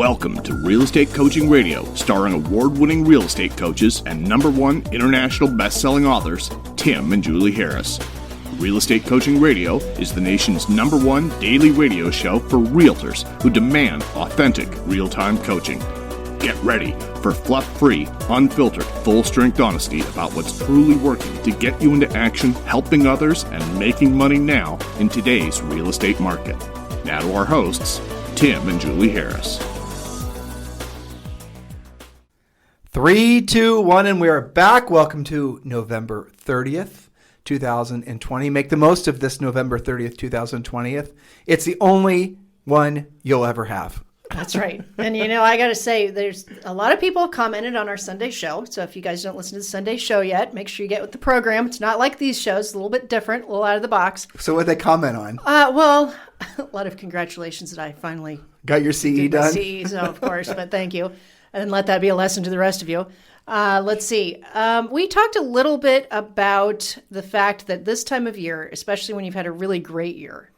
Welcome to Real Estate Coaching Radio, starring award-winning real estate coaches and #1 international best-selling authors, Tim and Julie Harris. Real Estate Coaching Radio is the nation's #1 daily radio show for realtors who demand authentic, real-time coaching. Get ready for fluff-free, unfiltered, full-strength honesty about what's truly working to get you into action, helping others, and making money now in today's real estate market. Now to our hosts, Tim and Julie Harris. 3, 2, 1, and we are back. Welcome to November 30th, 2020. Make the most of this November 30th, 2020. It's the only one you'll ever have. That's right. And, I got to say, there's a lot of people commented on our Sunday show. So if you guys don't listen to the Sunday show yet, make sure you get with the program. It's not like these shows, a little bit different, a little out of the box. So what they comment on? Well, a lot of congratulations that I finally got your CE done. CE, so of course, but thank you. And let that be a lesson to the rest of you. Let's see. We talked a little bit about the fact that this time of year, especially when you've had a really great year,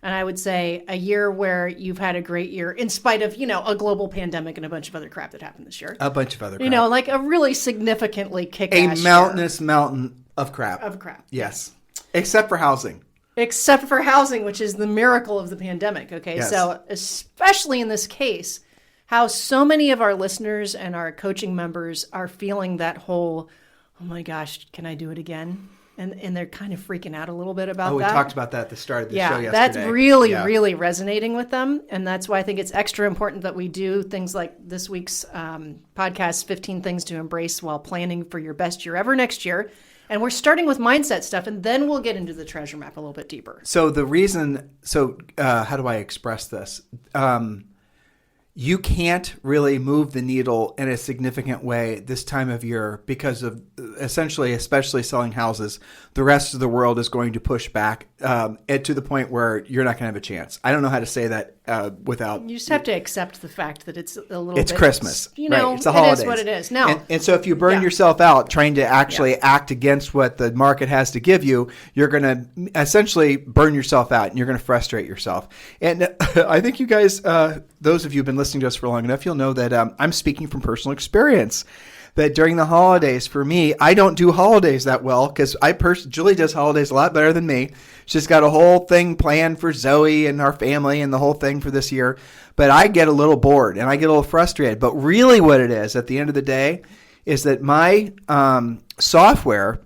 and I would say a year where you've had a great year in spite of, a global pandemic and a bunch of other crap that happened this year. A bunch of other crap. Like a really significantly kick-ass A mountainous mountain of crap. Of crap. Yes. Except for housing. Except for housing, which is the miracle of the pandemic. Okay. Yes. So especially in this case, how so many of our listeners and our coaching members are feeling that whole, oh my gosh, can I do it again? And they're kind of freaking out a little bit about that. Oh, we talked about that at the start of the show yesterday. That's really resonating with them. And that's why I think it's extra important that we do things like this week's podcast, 15 Things to Embrace While Planning for Your Best Year Ever next year. And we're starting with mindset stuff, and then we'll get into the treasure map a little bit deeper. So how do I express this? You can't really move the needle in a significant way this time of year because of especially selling houses. The rest of the world is going to push back to the point where you're not going to have a chance. I don't know how to say that without. You just have to accept the fact that it's a little. It's bit, Christmas, right? It's the holidays. It is what it is. No, and so if you burn yourself out trying to actually act against what the market has to give you, you're going to essentially burn yourself out, and you're going to frustrate yourself. And I think you guys, those of you who've been listening to us for long enough, you'll know that I'm speaking from personal experience. That during the holidays, for me, I don't do holidays that well because Julie does holidays a lot better than me. She's got a whole thing planned for Zoe and our family and the whole thing for this year. But I get a little bored and I get a little frustrated. But really what it is at the end of the day is that my software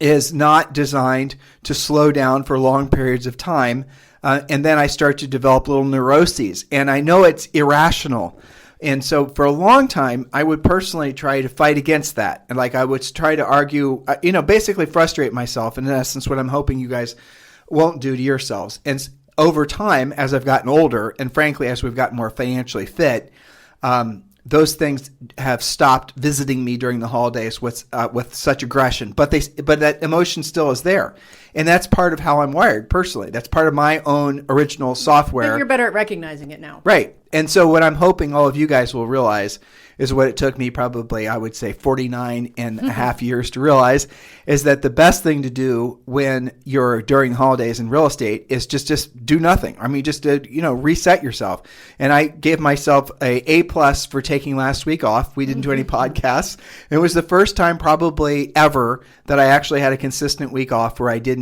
is not designed to slow down for long periods of time. And then I start to develop little neuroses. And I know it's irrational. And so for a long time, I would personally try to fight against that. And I would try to argue, basically frustrate myself. And in essence, what I'm hoping you guys won't do to yourselves. And over time, as I've gotten older, and frankly, as we've gotten more financially fit, those things have stopped visiting me during the holidays with such aggression. But that emotion still is there. And that's part of how I'm wired personally. That's part of my own original software. But you're better at recognizing it now. Right. And so what I'm hoping all of you guys will realize is what it took me probably, I would say, 49 and a half years to realize is that the best thing to do when you're during holidays in real estate is just do nothing. I mean, just to, reset yourself. And I gave myself a A+ for taking last week off. We didn't do any podcasts. It was the first time probably ever that I actually had a consistent week off where I didn't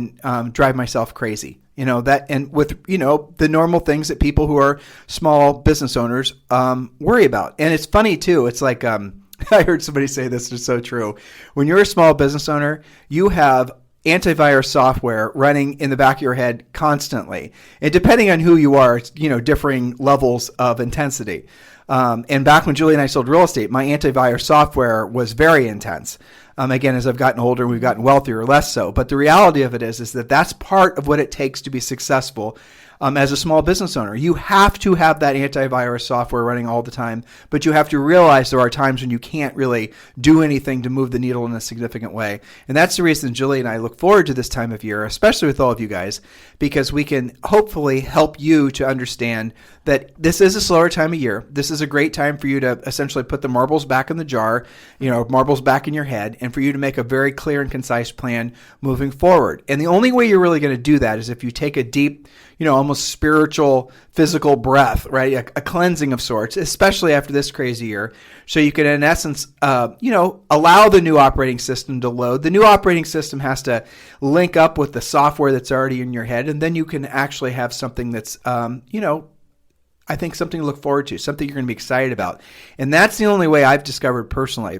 drive myself crazy. And with, the normal things that people who are small business owners worry about. And it's funny, too. It's like I heard somebody say this, it's so true. When you're a small business owner, you have antivirus software running in the back of your head constantly. And depending on who you are, it's, differing levels of intensity. And back when Julie and I sold real estate, my antivirus software was very intense. Again, as I've gotten older, we've gotten wealthier, less so. But the reality of it is that that's part of what it takes to be successful as a small business owner. You have to have that antivirus software running all the time, but you have to realize there are times when you can't really do anything to move the needle in a significant way. And that's the reason Julie and I look forward to this time of year, especially with all of you guys, because we can hopefully help you to understand that this is a slower time of year. This is a great time for you to essentially put the marbles back in the jar, marbles back in your head, and for you to make a very clear and concise plan moving forward. And the only way you're really going to do that is if you take a deep, almost spiritual, physical breath, right? A cleansing of sorts, especially after this crazy year. So you can, in essence, allow the new operating system to load. The new operating system has to link up with the software that's already in your head, and then you can actually have something that's, I think something to look forward to, something you're going to be excited about. And that's the only way I've discovered personally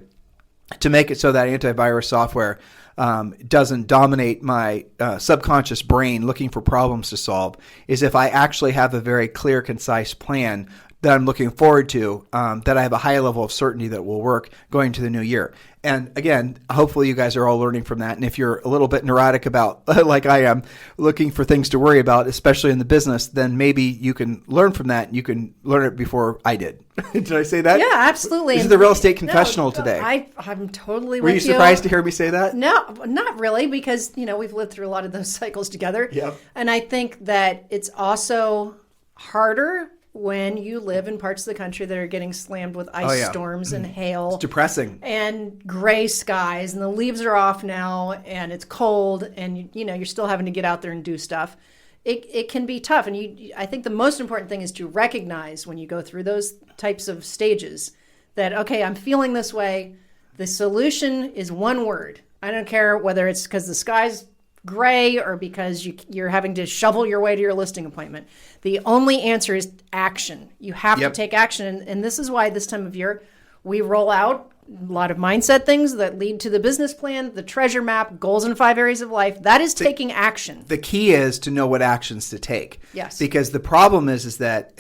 to make it so that antivirus software doesn't dominate my subconscious brain looking for problems to solve, is if I actually have a very clear, concise plan that I'm looking forward to, that I have a high level of certainty that will work going to the new year. And again, hopefully you guys are all learning from that. And if you're a little bit neurotic about, like I am, looking for things to worry about, especially in the business, then maybe you can learn from that. And you can learn it before I did. Did I say that? Yeah, absolutely. This is the real estate confessional today. I'm totally Were with you surprised to hear me say that? No, not really, because, we've lived through a lot of those cycles together. Yep. And I think that it's also harder when you live in parts of the country that are getting slammed with ice storms and hail. It's depressing. And gray skies, and the leaves are off now, and it's cold, and you're still having to get out there and do stuff. It can be tough, and I think the most important thing is to recognize when you go through those types of stages that, okay, I'm feeling this way. The solution is one word. I don't care whether it's because the sky's gray or because you're having to shovel your way to your listing appointment. The only answer is action. You have to take action. And this is why this time of year we roll out a lot of mindset things that lead to the business plan, the treasure map, goals in 5 areas of life. That is taking action. The key is to know what actions to take. Yes. Because the problem is that,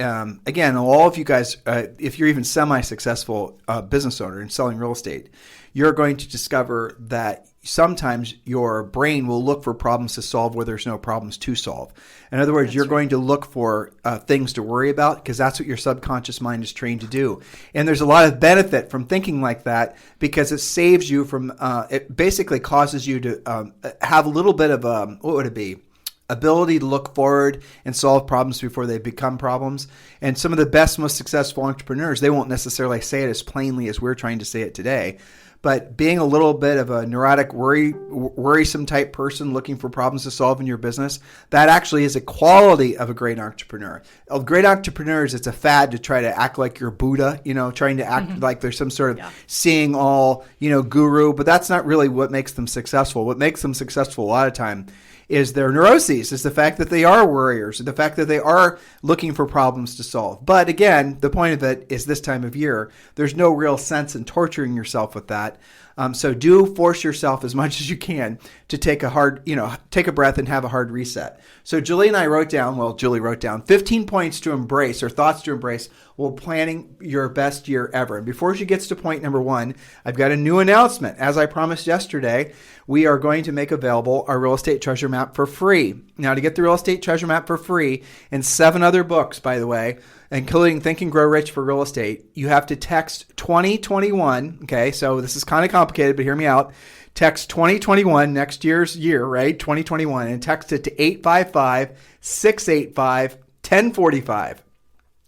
again, all of you guys, if you're even semi-successful business owner in selling real estate, you're going to discover that sometimes your brain will look for problems to solve where there's no problems to solve. In other words, you're going to look for things to worry about because that's what your subconscious mind is trained to do. And there's a lot of benefit from thinking like that because it saves you from, it basically causes you to have a little bit of, what would it be? Ability to look forward and solve problems before they become problems. And some of the best, most successful entrepreneurs, they won't necessarily say it as plainly as we're trying to say it today. But being a little bit of a neurotic, worrisome type person looking for problems to solve in your business, that actually is a quality of a great entrepreneur. Of great entrepreneurs, it's a fad to try to act like you're Buddha, trying to act like there's some sort of seeing all, guru. But that's not really what makes them successful. What makes them successful a lot of time is their neuroses, is the fact that they are worriers, the fact that they are looking for problems to solve. But again, the point of it is this time of year, there's no real sense in torturing yourself with that. So do force yourself as much as you can to take a hard, take a breath and have a hard reset. So Julie and I Julie wrote down 15 points to embrace or thoughts to embrace while planning your best year ever. And before she gets to point number 1, I've got a new announcement. As I promised yesterday, we are going to make available our real estate treasure map for free. Now, to get the real estate treasure map for free and 7 other books, by the way, including Think and Grow Rich for Real Estate, you have to text 2021. Okay, so this is kind of complicated, but hear me out. Text 2021, next year's year, right? 2021, and text it to 855-685-1045.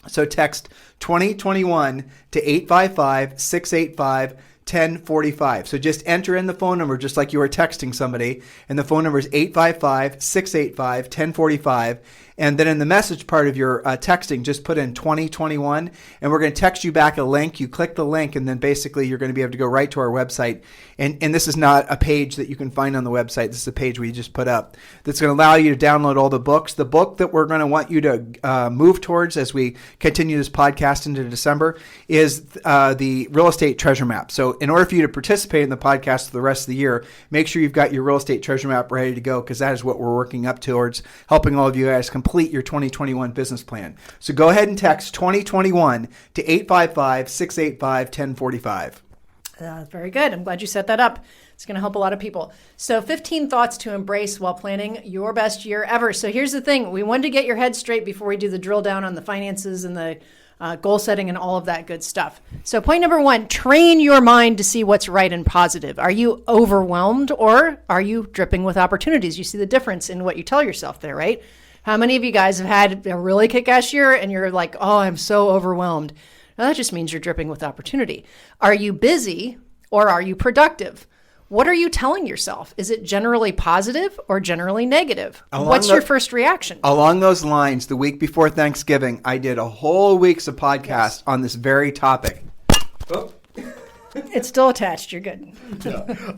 So text 2021 to 855-685-1045. So just enter in the phone number just like you were texting somebody, and the phone number is 855-685-1045. And then in the message part of your texting, just put in 2021, and we're going to text you back a link. You click the link, and then basically you're going to be able to go right to our website. And this is not a page that you can find on the website. This is a page we just put up that's going to allow you to download all the books. The book that we're going to want you to move towards as we continue this podcast into December is the Real Estate Treasure Map. So in order for you to participate in the podcast for the rest of the year, make sure you've got your Real Estate Treasure Map ready to go, because that is what we're working up towards, helping all of you guys complete your 2021 business plan. So go ahead and text 2021 to 855-685-1045. Very good. I'm glad you set that up. It's going to help a lot of people. So 15 thoughts to embrace while planning your best year ever. So here's the thing. We wanted to get your head straight before we do the drill down on the finances and the goal setting and all of that good stuff. So point number 1, train your mind to see what's right and positive. Are you overwhelmed, or are you dripping with opportunities? You see the difference in what you tell yourself there, right? How many of you guys have had a really kick-ass year and you're like, oh, I'm so overwhelmed? Now, that just means you're dripping with opportunity. Are you busy, or are you productive? What are you telling yourself? Is it generally positive or generally negative? Along What's your first reaction? Along those lines, the week before Thanksgiving, I did a whole week's of podcast on this very topic. Oh. It's still attached. You're good.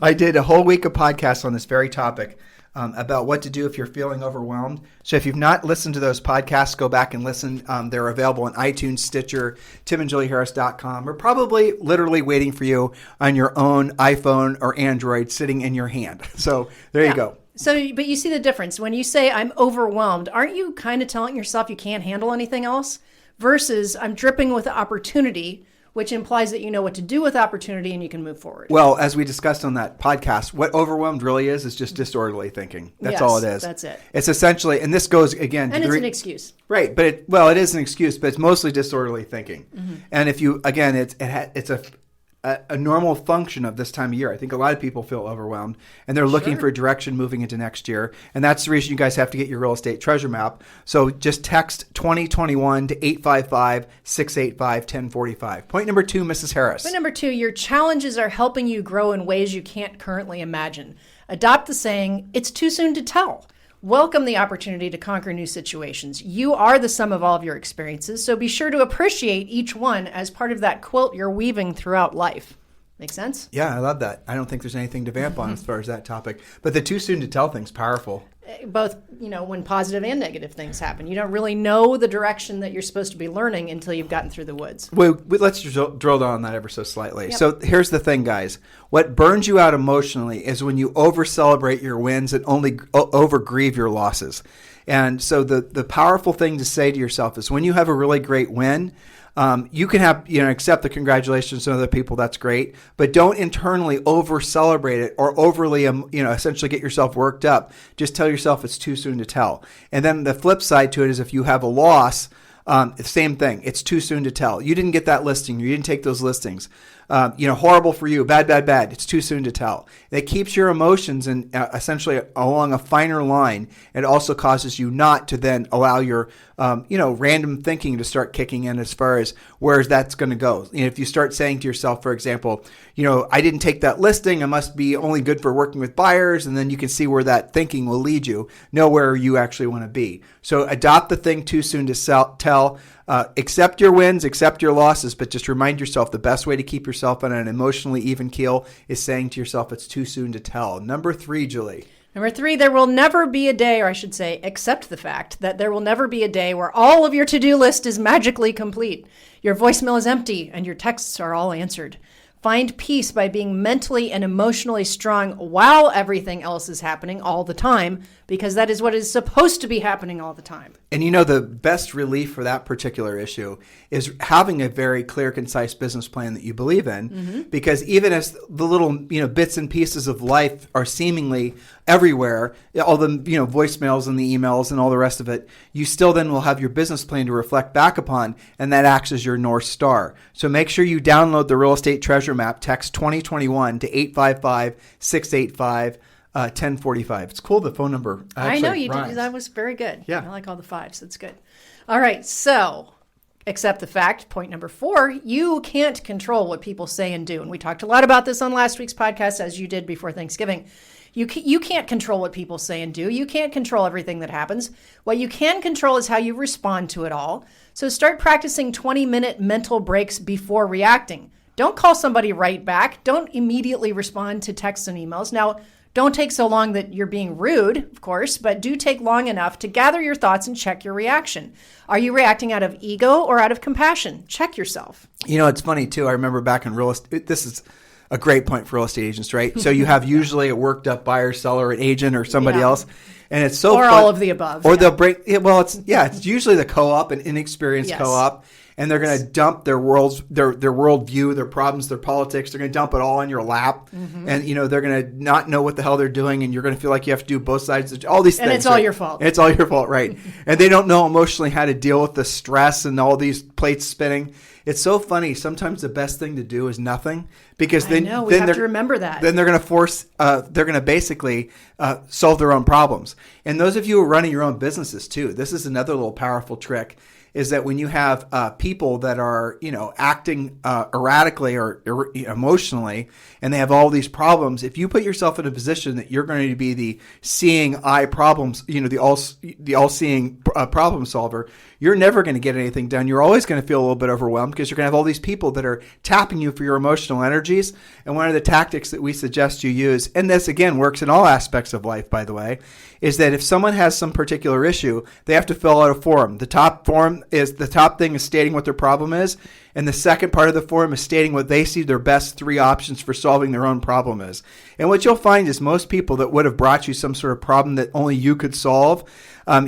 I did a whole week of podcasts on this very topic about what to do if you're feeling overwhelmed. So if you've not listened to those podcasts, go back and listen. They're available on iTunes, Stitcher, timandjulieharris.com. We're probably literally waiting for you on your own iPhone or Android sitting in your hand. So there you go. So, but you see the difference. When you say I'm overwhelmed, aren't you kind of telling yourself you can't handle anything else? Versus I'm dripping with opportunity, which implies that you know what to do with opportunity and you can move forward. Well, as we discussed on that podcast, what overwhelmed really is just disorderly thinking. That's all it is. That's it. It's essentially, and this goes again. And it's an excuse. Right. But it is an excuse, but it's mostly disorderly thinking. Mm-hmm. And if you, again, it's a normal function of this time of year. I think a lot of people feel overwhelmed and they're looking for direction moving into next year. And that's the reason you guys have to get your real estate treasure map. So just text 2021 to 855-685-1045. Point number 2, Mrs. Harris. Point number 2, your challenges are helping you grow in ways you can't currently imagine. Adopt the saying, it's too soon to tell. Welcome the opportunity to conquer new situations. You are the sum of all of your experiences, so be sure to appreciate each one as part of that quilt you're weaving throughout life. Make sense? Yeah, I love that. I don't think there's anything to vamp on as far as that topic. But the too soon to tell thing's powerful. Both, when positive and negative things happen. You don't really know the direction that you're supposed to be learning until you've gotten through the woods. Well, let's drill down on that ever so slightly. Yep. So here's the thing, guys. What burns you out emotionally is when you over-celebrate your wins and only over-grieve your losses. And so the powerful thing to say to yourself is when you have a really great win, you can have, accept the congratulations from other people. That's great. But don't internally over celebrate it or overly, essentially get yourself worked up. Just tell yourself it's too soon to tell. And then the flip side to it is if you have a loss, same thing. It's too soon to tell. You didn't get that listing. You didn't take those listings. Horrible for you. Bad. It's too soon to tell. It keeps your emotions in essentially along a finer line. It also causes you not to then allow your, random thinking to start kicking in as far as where that's going to go. If you start saying to yourself, for example, I didn't take that listing. I must be only good for working with buyers. And then you can see where that thinking will lead you. Know where you actually want to be. So adopt the thing too soon to tell. Accept your wins, accept your losses, but just remind yourself the best way to keep yourself on an emotionally even keel is saying to yourself it's too soon to tell. Number 3, Julie. Number 3, there will never be a day, or I should say, accept the fact that there will never be a day where all of your to-do list is magically complete. Your voicemail is empty and your texts are all answered. Find peace by being mentally and emotionally strong while everything else is happening all the time, because that is what is supposed to be happening all the time. And the best relief for that particular issue is having a very clear, concise business plan that you believe in, because even as the little, bits and pieces of life are seemingly everywhere, all the, voicemails and the emails and all the rest of it, you still then will have your business plan to reflect back upon, and that acts as your North Star. So make sure you download the Real Estate Treasure Map, text 2021 to 855-685 1045. It's cool, the phone number actually I know you rhymes. did. That was very good. Yeah. I like all the 5s. That's good. All right. So accept the fact. Point number 4, you can't control what people say and do. And we talked a lot about this on last week's podcast, as you did before Thanksgiving. You can't control what people say and do. You can't control everything that happens. What you can control is how you respond to it all. So start practicing 20-minute mental breaks before reacting. Don't call somebody right back. Don't immediately respond to texts and emails. Now, don't take so long that you're being rude, of course, but do take long enough to gather your thoughts and check your reaction. Are you reacting out of ego or out of compassion? Check yourself. It's funny, too. I remember back in real estate, this is a great point for real estate agents, right? So you have usually a worked up buyer, seller, an agent, or somebody else. And it's so or fun. all of the above. Or they'll break, it's usually the co-op, an inexperienced co-op. And they're going to dump their worldview, their problems, their politics. They're going to dump it all on your lap. Mm-hmm. And, they're going to not know what the hell they're doing. And you're going to feel like you have to do both sides. All these things. And it's all your fault. And it's all your fault, right. And they don't know emotionally how to deal with the stress and all these plates spinning. It's so funny. Sometimes the best thing to do is nothing. Because we have to remember that. Then they're going to they're going to basically solve their own problems. And those of you who are running your own businesses too, this is another little powerful trick. is that when you have people that are, acting erratically or emotionally, and they have all these problems, if you put yourself in a position that you're going to be the seeing eye problems, the all-seeing problem solver, you're never going to get anything done. You're always going to feel a little bit overwhelmed because you're going to have all these people that are tapping you for your emotional energies. And one of the tactics that we suggest you use, and this again works in all aspects of life, by the way, is that if someone has some particular issue, they have to fill out a form. The top thing is stating what their problem is, and the second part of the form is stating what they see their best 3 options for solving their own problem is. And what you'll find is most people that would have brought you some sort of problem that only you could solve,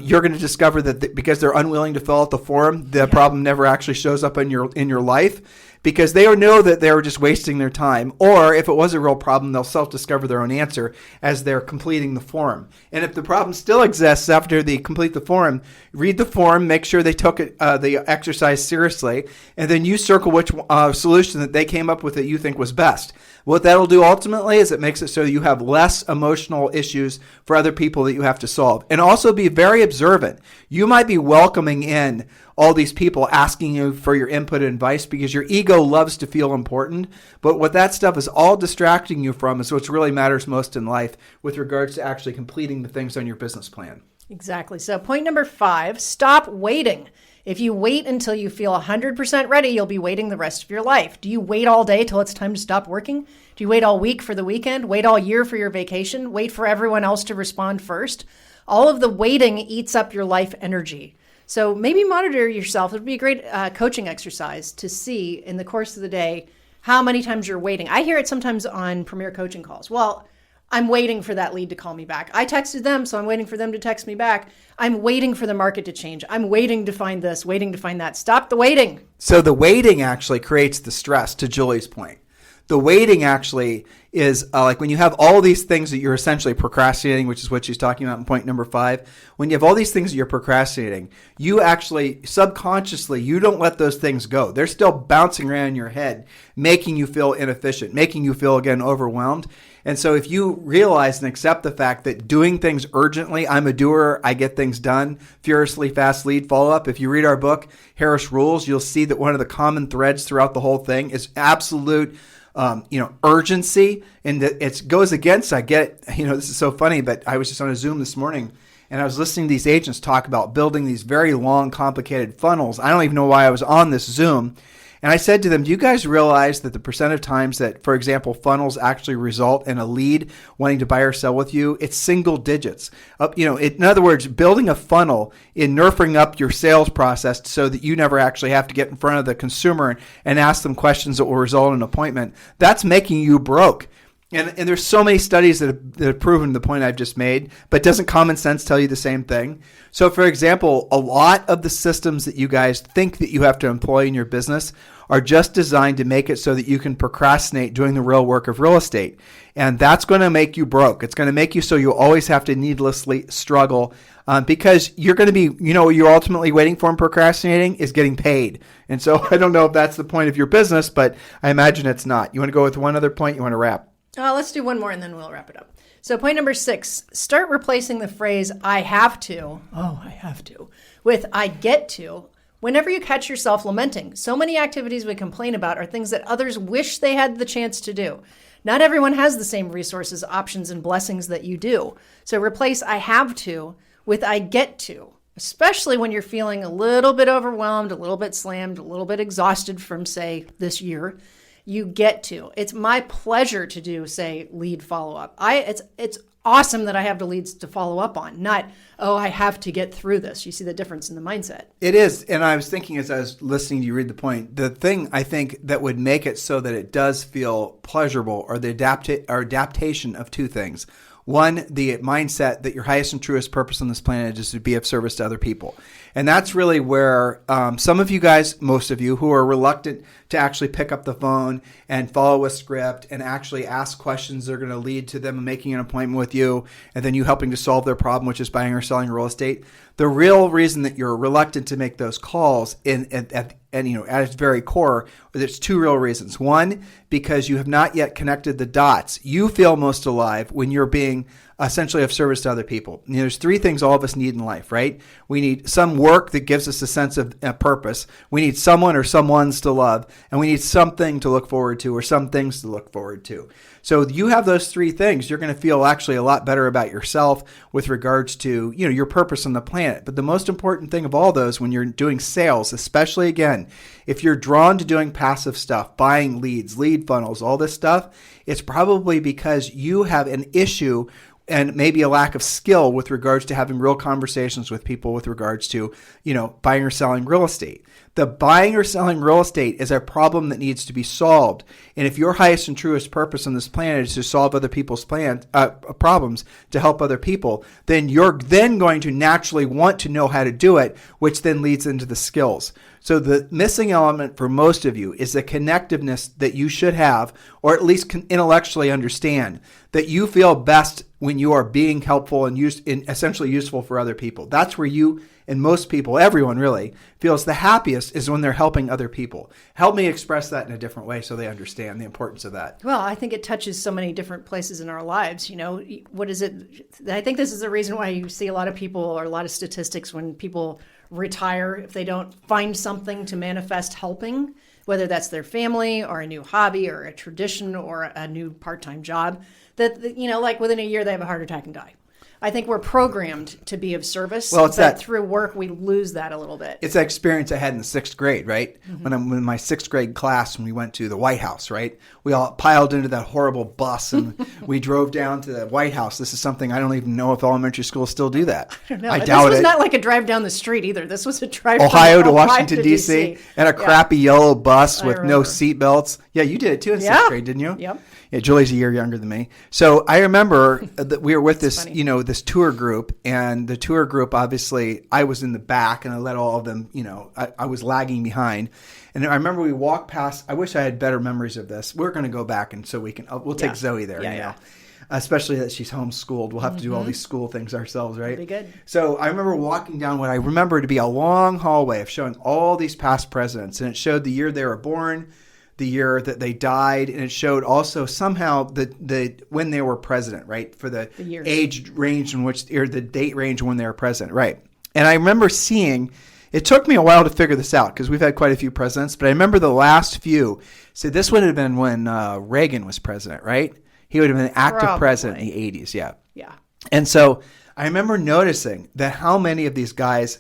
you're going to discover that because they're unwilling to fill out the form, the problem never actually shows up in your life, because they know that they're just wasting their time. Or if it was a real problem, they'll self-discover their own answer as they're completing the form. And if the problem still exists after they complete the form, read the form, make sure they took the exercise seriously, and then you circle which solution that they came up with that you think was best. What that'll do ultimately is it makes it so you have less emotional issues for other people that you have to solve. And also be very observant. You might be welcoming in all these people asking you for your input and advice because your ego loves to feel important. But what that stuff is all distracting you from is what really matters most in life with regards to actually completing the things on your business plan. Exactly. So point number 5, stop waiting. If you wait until you feel 100% ready, you'll be waiting the rest of your life. Do you wait all day till it's time to stop working? Do you wait all week for the weekend? Wait all year for your vacation? Wait for everyone else to respond first? All of the waiting eats up your life energy. So maybe monitor yourself. It would be a great coaching exercise to see in the course of the day how many times you're waiting. I hear it sometimes on Premier coaching calls. Well, I'm waiting for that lead to call me back. I texted them, so I'm waiting for them to text me back. I'm waiting for the market to change. I'm waiting to find this, waiting to find that. Stop the waiting. So the waiting actually creates the stress, to Julie's point. The waiting actually is like when you have all these things that you're essentially procrastinating, which is what she's talking about in point number 5. When you have all these things that you're procrastinating, you actually subconsciously, you don't let those things go. They're still bouncing around in your head, making you feel inefficient, making you feel, again, overwhelmed. And so if you realize and accept the fact that doing things urgently, I'm a doer, I get things done, furiously fast lead follow-up. If you read our book, Harris Rules, you'll see that one of the common threads throughout the whole thing is absolute urgency, and it goes against, I get, this is so funny, but I was just on a Zoom this morning and I was listening to these agents talk about building these very long, complicated funnels. I don't even know why I was on this Zoom. And I said to them, do you guys realize that the percent of times that, for example, funnels actually result in a lead wanting to buy or sell with you, it's single digits. In other words, building a funnel in nurturing up your sales process so that you never actually have to get in front of the consumer and ask them questions that will result in an appointment, that's making you broke. And there's so many studies that have proven the point I've just made, but doesn't common sense tell you the same thing? So, for example, a lot of the systems that you guys think that you have to employ in your business are just designed to make it so that you can procrastinate doing the real work of real estate. And that's going to make you broke. It's going to make you so you always have to needlessly struggle because you're going to be, what you're ultimately waiting for and procrastinating is getting paid. And so I don't know if that's the point of your business, but I imagine it's not. You want to go with one other point? You want to wrap? Let's do one more and then we'll wrap it up. So point number 6, start replacing the phrase, I have to, with I get to, whenever you catch yourself lamenting. So many activities we complain about are things that others wish they had the chance to do. Not everyone has the same resources, options, and blessings that you do. So replace I have to with I get to, especially when you're feeling a little bit overwhelmed, a little bit slammed, a little bit exhausted from, say, this year. You get to. It's my pleasure to do, say, lead follow-up. It's awesome that I have the leads to follow up on, not, I have to get through this. You see the difference in the mindset. It is. And I was thinking as I was listening to you read the point, the thing I think that would make it so that it does feel pleasurable are the adaptation of 2 things. One, the mindset that your highest and truest purpose on this planet is to be of service to other people. And that's really where some of you guys, most of you, who are reluctant to actually pick up the phone and follow a script and actually ask questions that are going to lead to them making an appointment with you and then you helping to solve their problem, which is buying or selling real estate. The real reason that you're reluctant to make those calls at its very core, there's 2 real reasons. One, because you have not yet connected the dots. You feel most alive when you're being essentially of service to other people. There's three things all of us need in life, right? We need some work that gives us a sense of purpose. We need someone or someones to love, and we need something to look forward to or some things to look forward to. So you have those three things, you're going to feel actually a lot better about yourself with regards to, your purpose on the planet. But the most important thing of all those when you're doing sales, especially again, if you're drawn to doing passive stuff, buying leads, lead funnels, all this stuff, it's probably because you have an issue and maybe a lack of skill with regards to having real conversations with people with regards to, buying or selling real estate. The buying or selling real estate is a problem that needs to be solved. And if your highest and truest purpose on this planet is to solve other people's problems, to help other people, then you're then going to naturally want to know how to do it, which then leads into the skills. So the missing element for most of you is the connectiveness that you should have, or at least intellectually understand, that you feel best when you are being helpful and essentially useful for other people. That's where you and most people, everyone really, feels the happiest is when they're helping other people. Help me express that in a different way so they understand the importance of that. Well, I think it touches so many different places in our lives. What is it? I think this is the reason why you see a lot of people or a lot of statistics when people retire, if they don't find something to manifest helping, whether that's their family or a new hobby or a tradition or a new part-time job, that, like within a year they have a heart attack and die. I think we're programmed to be of service, but through work we lose that a little bit. It's that experience I had in the 6th grade, right? Mm-hmm. When I'm in my 6th grade class, when we went to the White House, right? We all piled into that horrible bus and we drove down to the White House. This is something I don't even know if elementary schools still do that. I don't know. This was not like a drive down the street either. This was a drive Ohio to Washington, D.C. and a crappy yellow bus with no seat belts. Yeah, you did it too in 6th grade, didn't you? Yep. Yeah, Julie's a year younger than me. So I remember that we were with this, this tour group, and the tour group, obviously, I was in the back, and I let all of them, I was lagging behind. And I remember we walked past, I wish I had better memories of this. We're going to go back, and so we'll take Zoe there, know. Especially that she's homeschooled. We'll have to do all these school things ourselves, right? That'd be good. So I remember walking down what I remember to be a long hallway of showing all these past presidents, and it showed the year they were born, the year that they died, and it showed also somehow the when they were president, right? For the age range in which, or the date range when they were president, right? And I remember seeing, it took me a while to figure this out because we've had quite a few presidents, but I remember the last few. So this would have been when Reagan was president, right? He would have been active president in the 80s, yeah. Yeah. And so I remember noticing that how many of these guys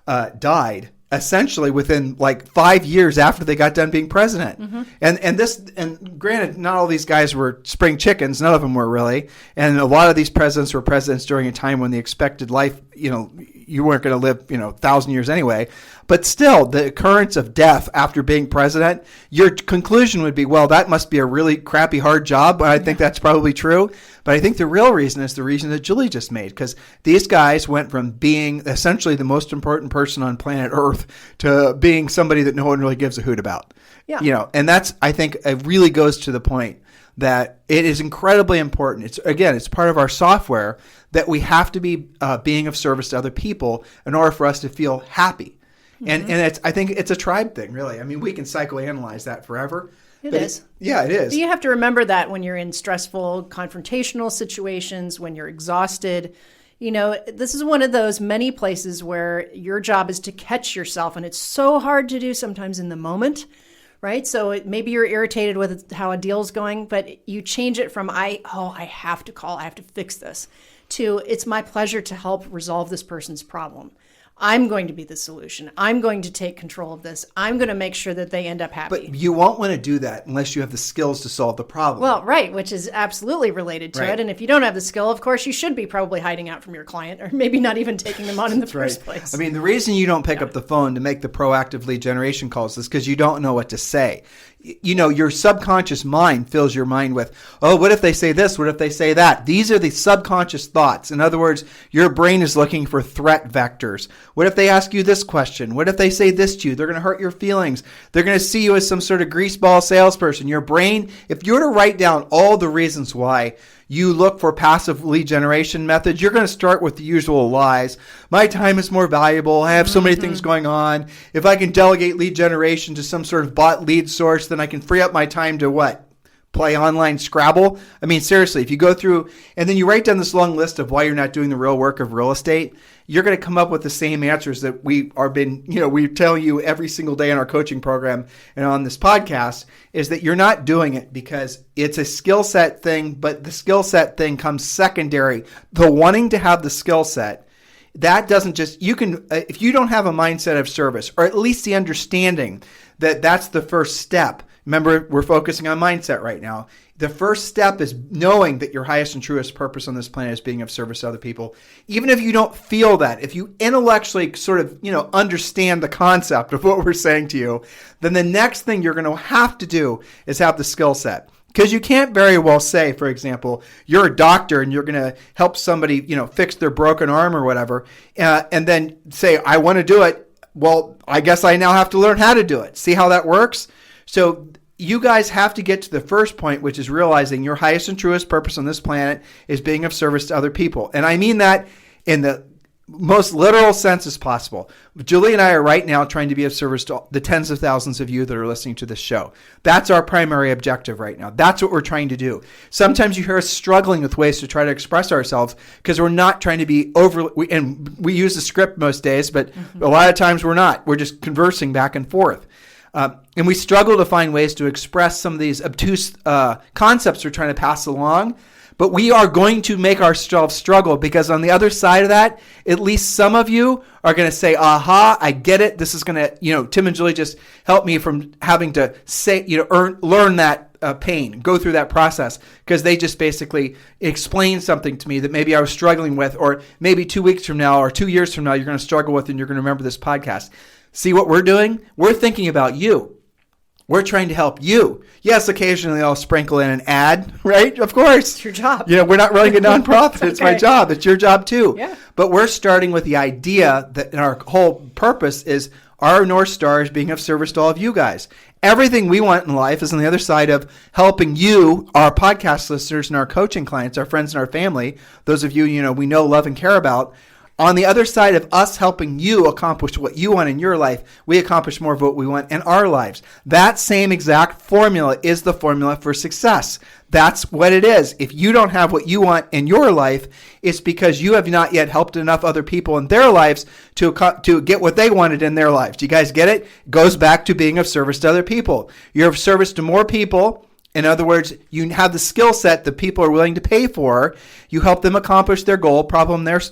died essentially within like 5 years after they got done being president. Mm-hmm. And granted, not all these guys were spring chickens. None of them were really. And a lot of these presidents were presidents during a time when the expected life, you weren't going to live, 1,000 years anyway. But still, the occurrence of death after being president, your conclusion would be, well, that must be a really crappy, hard job. I think that's probably true. But I think the real reason is the reason that Julie just made, because these guys went from being essentially the most important person on planet Earth to being somebody that no one really gives a hoot about. Yeah. And that's, I think, it really goes to the point that it is incredibly important. It's part of our software that we have to be being of service to other people in order for us to feel happy. Mm-hmm. And I think it's a tribe thing, really. I mean, we can psychoanalyze that forever. It is. Yeah, it is. But you have to remember that when you're in stressful, confrontational situations, when you're exhausted, this is one of those many places where your job is to catch yourself. And it's so hard to do sometimes in the moment, right? So maybe you're irritated with how a deal's going, but you change it from, I have to call, I have to fix this, to it's my pleasure to help resolve this person's problem. I'm going to be the solution. I'm going to take control of this. I'm going to make sure that they end up happy. But you won't want to do that unless you have the skills to solve the problem. Well, right, which is absolutely related to it. And if you don't have the skill, of course, you should be probably hiding out from your client or maybe not even taking them on in the first place. I mean, the reason you don't pick up the phone to make the proactive lead generation calls is because you don't know what to say. Your subconscious mind fills your mind with, oh, what if they say this? What if they say that? These are the subconscious thoughts. In other words, your brain is looking for threat vectors. What if they ask you this question? What if they say this to you? They're going to hurt your feelings. They're going to see you as some sort of greaseball salesperson. Your brain, if you were to write down all the reasons why you look for passive lead generation methods, you're going to start with the usual lies. My time is more valuable. I have so many things going on. If I can delegate lead generation to some sort of bot lead source, then I can free up my time to what? play online Scrabble. I mean, seriously, if you go through and then you write down this long list of why you're not doing the real work of real estate, you're going to come up with the same answers that we tell you every single day in our coaching program and on this podcast, is that you're not doing it because it's a skill set thing, but the skill set thing comes secondary. The wanting to have the skill set, that doesn't just, you can, if you don't have a mindset of service, or at least the understanding that that's the first step. Remember, we're focusing on mindset right now. The first step is knowing that your highest and truest purpose on this planet is being of service to other people. Even if you don't feel that, if you intellectually sort of, understand the concept of what we're saying to you, then the next thing you're going to have to do is have the skill set. Because you can't very well say, for example, you're a doctor and you're going to help somebody, fix their broken arm or whatever, and then say, I want to do it. Well, I guess I now have to learn how to do it. See how that works? So you guys have to get to the first point, which is realizing your highest and truest purpose on this planet is being of service to other people. And I mean that in the most literal sense as possible. Julie and I are right now trying to be of service to the tens of thousands of you that are listening to this show. That's our primary objective right now. That's what we're trying to do. Sometimes you hear us struggling with ways to try to express ourselves because we're not trying to be and we use the script most days, but a lot of times we're not. We're just conversing back and forth. And we struggle to find ways to express some of these obtuse concepts we're trying to pass along. But we are going to make ourselves struggle because on the other side of that, at least some of you are going to say, aha, I get it. This is going to, Tim and Julie just helped me from having to say, learn that pain, go through that process, because they just basically explained something to me that maybe I was struggling with, or maybe 2 weeks from now or 2 years from now, you're going to struggle with and you're going to remember this podcast. See what we're doing? We're thinking about you. We're trying to help you. Yes, occasionally I'll sprinkle in an ad, right? Of course. It's your job. We're not running a nonprofit. Okay. It's my job. It's your job too. Yeah. But we're starting with the idea that our whole purpose is our North Star is being of service to all of you guys. Everything we want in life is on the other side of helping you, our podcast listeners and our coaching clients, our friends and our family, those of you, we know, love, and care about. On the other side of us helping you accomplish what you want in your life, we accomplish more of what we want in our lives. That same exact formula is the formula for success. That's what it is. If you don't have what you want in your life, it's because you have not yet helped enough other people in their lives to get what they wanted in their lives. Do you guys get it? It goes back to being of service to other people. You're of service to more people. In other words, you have the skill set that people are willing to pay for. You help them accomplish their goal,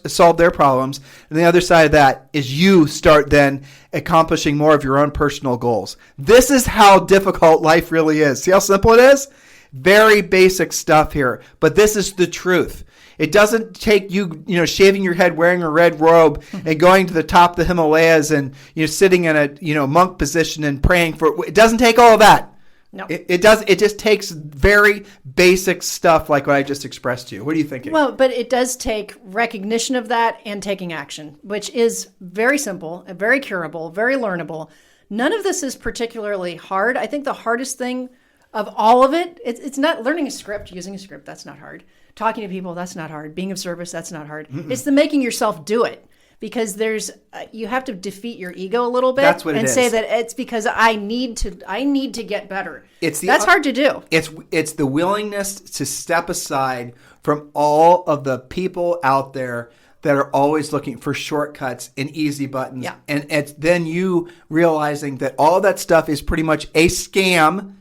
solve their problems. And the other side of that is you start then accomplishing more of your own personal goals. This is how difficult life really is. See how simple it is? Very basic stuff here, but this is the truth. It doesn't take you, shaving your head, wearing a red robe, and going to the top of the Himalayas and sitting in a monk position and praying for. It doesn't take all of that. No. It does. It just takes very basic stuff like what I just expressed to you. What are you thinking? Well, but it does take recognition of that and taking action, which is very simple, very curable, very learnable. None of this is particularly hard. I think the hardest thing of all of it, it's not learning a script, using a script. That's not hard. Talking to people, that's not hard. Being of service, that's not hard. Mm-mm. It's the making yourself do it. Because you have to defeat your ego a little bit. That's what it and is. Say that it's because I need to get better. That's hard to do. It's the willingness to step aside from all of the people out there that are always looking for shortcuts and easy buttons. Yeah. And it's then you realizing that all that stuff is pretty much a scam.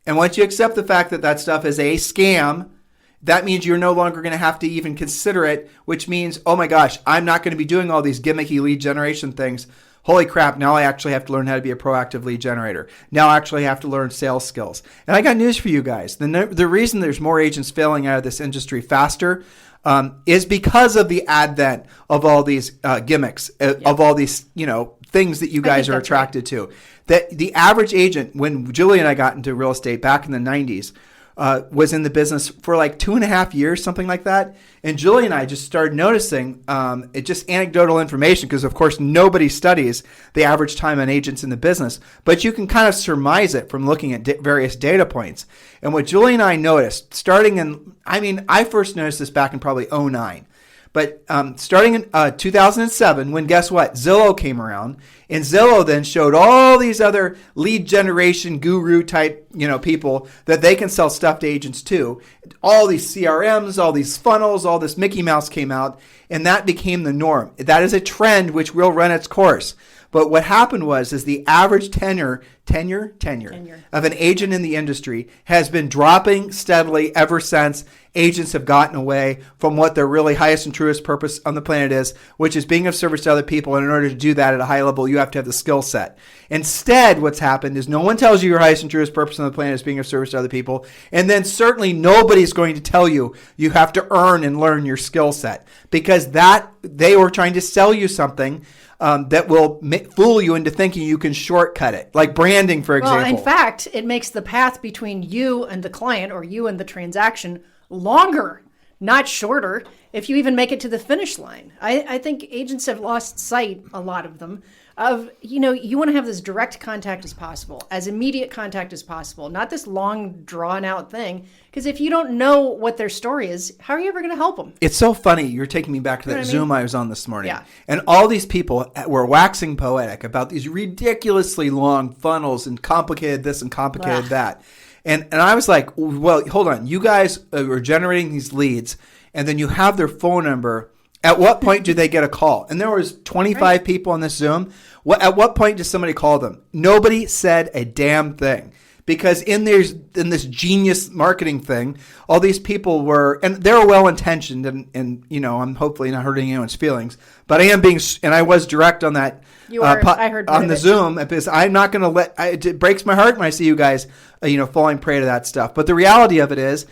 And once you accept the fact that stuff is a scam, that means you're no longer going to have to even consider it, which means, oh my gosh, I'm not going to be doing all these gimmicky lead generation things. Holy crap, now I actually have to learn how to be a proactive lead generator. Now I actually have to learn sales skills. And I got news for you guys. The reason there's more agents failing out of this industry faster is because of the advent of all these gimmicks, of all these things that you guys are attracted to. That the average agent, when Julie and I got into real estate back in the 90s, was in the business for like 2.5 years, something like that. And Julie and I just started noticing, it just anecdotal information, because of course nobody studies the average time an agent's in the business, but you can kind of surmise it from looking at various data points. And what Julie and I noticed, I first noticed this back in probably 2009. But starting in 2007, when guess what? Zillow came around, and Zillow then showed all these other lead generation guru type, people that they can sell stuff to agents too. All these CRMs, all these funnels, all this Mickey Mouse came out, and that became the norm. That is a trend which will run its course. But what happened was the average tenure of an agent in the industry has been dropping steadily ever since agents have gotten away from what their really highest and truest purpose on the planet is, which is being of service to other people. And in order to do that at a high level, you have to have the skill set. Instead, what's happened is no one tells you your highest and truest purpose on the planet is being of service to other people. And then certainly nobody's going to tell you you have to earn and learn your skill set, because that they were trying to sell you something that will fool you into thinking you can shortcut it, like branding, for example. Well, in fact, it makes the path between you and the client or you and the transaction longer, not shorter, if you even make it to the finish line. I think agents have lost sight, a lot of them, of, you want to have this direct contact as possible, as immediate contact as possible, not this long, drawn-out thing. Because if you don't know what their story is, how are you ever going to help them? It's so funny. You're taking me back to that Zoom I was on this morning. Yeah. And all these people were waxing poetic about these ridiculously long funnels and complicated this and complicated that. And I was like, well, hold on. You guys are generating these leads, and then you have their phone number. At what point do they get a call? And there was 25 people on this Zoom. At what point does somebody call them? Nobody said a damn thing. Because in this genius marketing thing, all these people were, and they were well-intentioned, and I'm hopefully not hurting anyone's feelings, but I am being, and I was direct on that. You were, I heard on the Zoom, because I'm not going to it breaks my heart when I see you guys, falling prey to that stuff. But the reality of it is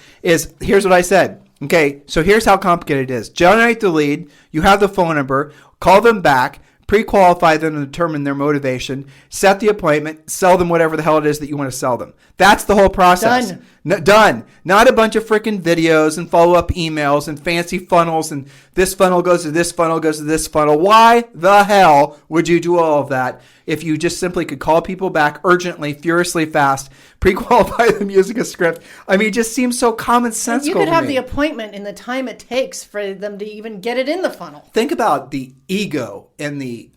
here's what I said. Okay, so here's how complicated it is. Generate the lead. You have the phone number. Call them back. Pre-qualify them and determine their motivation. Set the appointment. Sell them whatever the hell it is that you want to sell them. That's the whole process. Done. Not a bunch of freaking videos and follow-up emails and fancy funnels and this funnel goes to this funnel, goes to this funnel. Why the hell would you do all of that if you just simply could call people back urgently, furiously fast, pre-qualify them using a script? I mean, it just seems so commonsensical. You could have the appointment in the time it takes for them to even get it in the funnel. Think about the ego and the,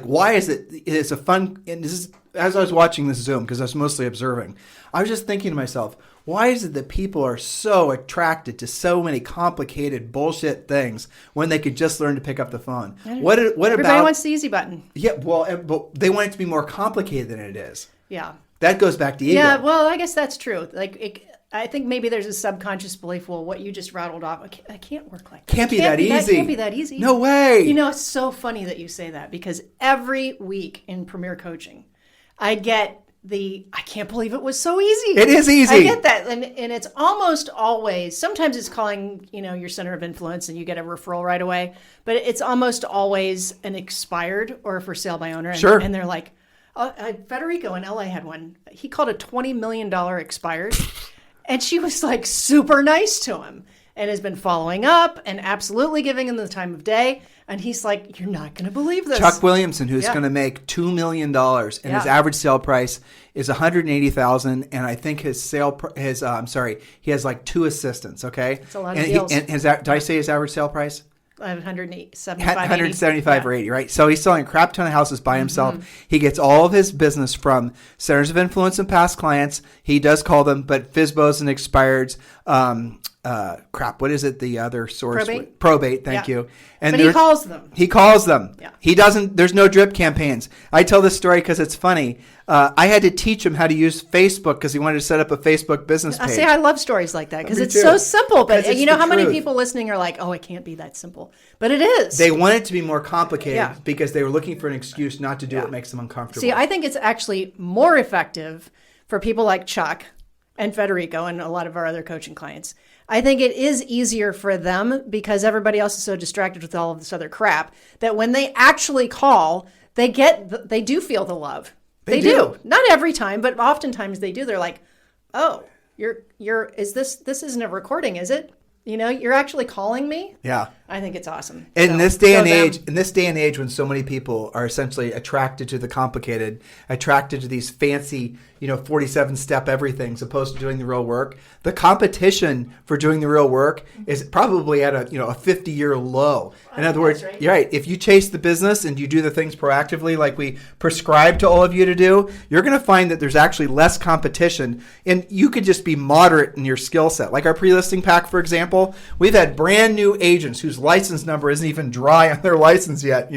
why is it, it's a fun, and this is, as I was watching this Zoom, because I was mostly observing, I was just thinking to myself, why is it that people are so attracted to so many complicated bullshit things when they could just learn to pick up the phone? Everybody wants the easy button. Yeah, well, but they want it to be more complicated than it is. Yeah. That goes back to ego. Yeah, well, I guess that's true. I think maybe there's a subconscious belief, well, what you just rattled off, I can't work like that. Can't be that easy. Can't be that easy. No way. It's so funny that you say that, because every week in Premier Coaching, I get I can't believe it was so easy. It is easy. I get that. And it's almost always, sometimes it's calling, your center of influence and you get a referral right away, but it's almost always an expired or a for sale by owner. Sure. And they're like, Federico in LA had one. He called a $20 million expired. And she was like super nice to him and has been following up and absolutely giving him the time of day. And he's like, you're not going to believe this. Chuck Williamson, who's going to make $2 million, and his average sale price is $180,000, and I think he has like 2 assistants. Okay, it's a lot of deals. Did I say his average sale price? 175 or 80, right? So he's selling a crap ton of houses by himself. Mm-hmm. He gets all of his business from centers of influence and past clients. He does call them, but FSBOs and expireds. What is it? The other source? Probate. Thank you. And but he calls them. He calls them. Yeah. He doesn't. There's no drip campaigns. I tell this story because it's funny. I had to teach him how to use Facebook because he wanted to set up a Facebook business page. I love stories like that because it's so simple. But you know how many truth. people listening are like, "Oh, it can't be that simple," but it is. They want it to be more complicated because they were looking for an excuse not to do what makes them uncomfortable. See, I think it's actually more effective for people like Chuck and Federico and a lot of our other coaching clients. I think it is easier for them because everybody else is so distracted with all of this other crap that when they actually call, they do feel the love. They do. Not every time, but oftentimes they do. They're like, "Oh, this isn't a recording, is it?" you're actually calling me. Yeah. I think it's awesome. In So, this day and go them. age, when so many people are essentially attracted to the complicated, attracted to these fancy, 47-step everythings, opposed to doing the real work, the competition for doing the real work is probably at a 50-year low. In other words, right. you're right. If you chase the business and you do the things proactively, like we prescribe to all of you to do, you're going to find that there's actually less competition, and you could just be moderate in your skill set. Like our pre-listing pack, for example, we've had brand new agents whose license number isn't even dry on their license yet,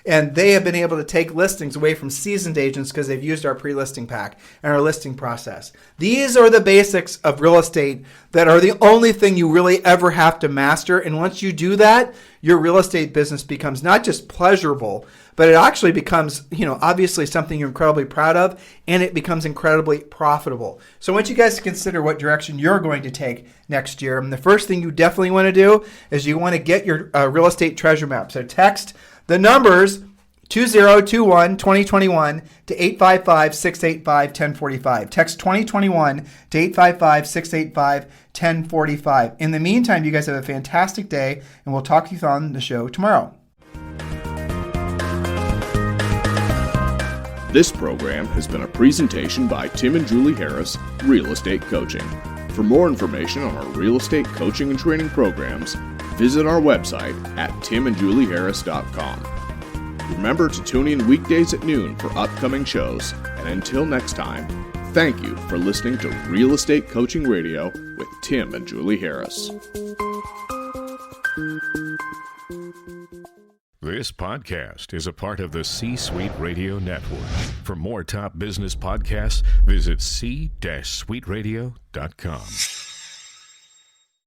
and they have been able to take listings away from seasoned agents because they've used our pre-listing pack and our listing process. These are the basics of real estate that are the only thing you really ever have to master. And once you do that, your real estate business becomes not just pleasurable, but it actually becomes, obviously something you're incredibly proud of, and it becomes incredibly profitable. So I want you guys to consider what direction you're going to take next year. And the first thing you definitely want to do is you want to get your real estate treasure map. So text the numbers 2021-2021 to 855-685-1045. Text 2021 to 855-685-1045. In the meantime, you guys have a fantastic day, and we'll talk to you on the show tomorrow. This program has been a presentation by Tim and Julie Harris, Real Estate Coaching. For more information on our real estate coaching and training programs, visit our website at timandjulieharris.com. Remember to tune in weekdays at noon for upcoming shows. And until next time, thank you for listening to Real Estate Coaching Radio with Tim and Julie Harris. This podcast is a part of the C-Suite Radio Network. For more top business podcasts, visit c-suiteradio.com.